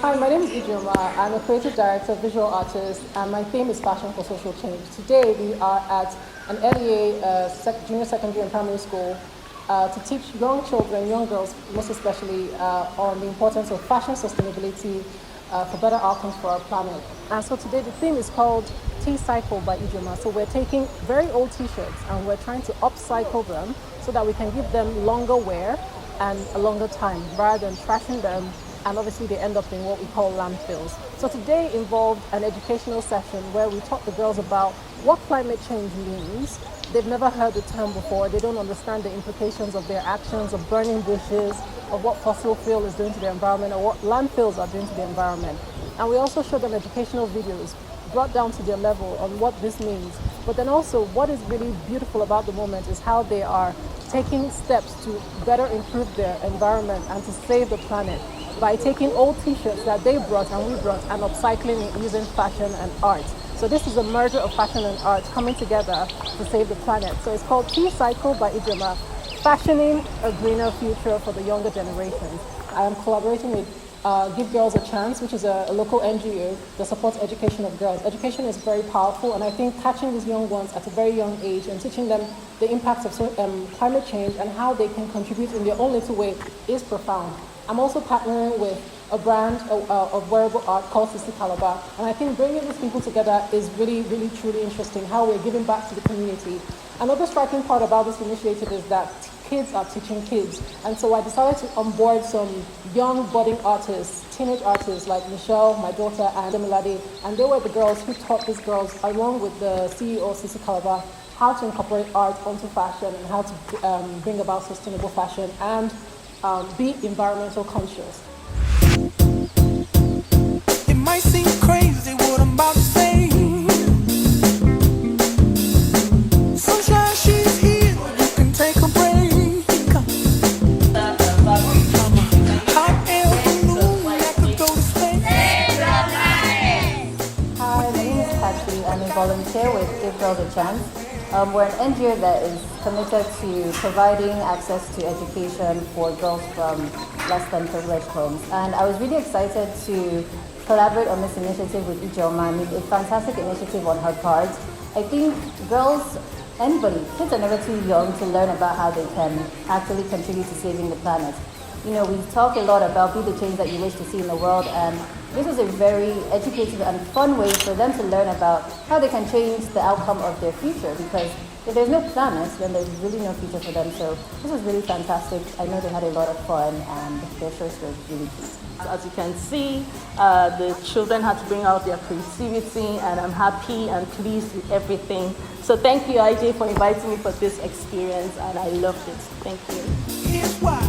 Hi, my name is Ijoma. I'm a creative director, visual artist, and my theme is fashion for social change. Today we are at an LEA junior secondary and primary school to teach young children, young girls most especially, on the importance of fashion sustainability for better outcomes for our planet. And so today the theme is called Tea Cycle by Ijoma. So we're taking very old t-shirts and we're trying to upcycle them so that we can give them longer wear and a longer time rather than trashing them, and obviously they end up in what we call landfills. So today involved an educational session where we taught the girls about what climate change means. They've never heard the term before. They don't understand the implications of their actions, of burning bushes, of what fossil fuel is doing to the environment, or what landfills are doing to the environment. And we also showed them educational videos brought down to their level on what this means. But then also what is really beautiful about the moment is how they are taking steps to better improve their environment and to save the planet by taking old t-shirts that they brought and we brought and upcycling it using fashion and art. So this is a merger of fashion and art coming together to save the planet. So it's called Tea Cycle by Ijoma, fashioning a greener future for the younger generations. I am collaborating with Give Girls a Chance, which is a local NGO that supports education of girls. Education is very powerful, and I think catching these young ones at a very young age and teaching them the impacts of climate change and how they can contribute in their own little way is profound. I'm also partnering with a brand of wearable art called Sisi Calabar, and I think bringing these people together is really, really, truly interesting, how we're giving back to the community. Another striking part about this initiative is that kids are teaching kids, and so I decided to onboard some young budding artists, teenage artists like Michelle, my daughter, and Demilade, and they were the girls who taught these girls, along with the CEO of Sisi Calabar, how to incorporate art onto fashion and how to bring about sustainable fashion and be environmental conscious. It might seem crazy what I'm about to say. Sunshine, she's here, you can take a break. I'm a hot air balloon that could go to space. Hi, my name is Patsy. I'm a volunteer with Give Girls a Chance. We're an NGO that is committed to providing access to education for girls from less than privileged homes. And I was really excited to collaborate on this initiative with Ijoma. I mean, a fantastic initiative on her part. I think girls, anybody, kids are never too young to learn about how they can actually contribute to saving the planet. You know, we talk a lot about be the change that you wish to see in the world, and this was a very educative and fun way for them to learn about how they can change the outcome of their future, because if there's no planet, then there's really no future for them. So this was really fantastic. I know they had a lot of fun and their shirts were really cute. As you can see, the children had to bring out their creativity, and I'm happy and pleased with everything. So thank you, IJ, for inviting me for this experience, and I loved it. Thank you. Here's why.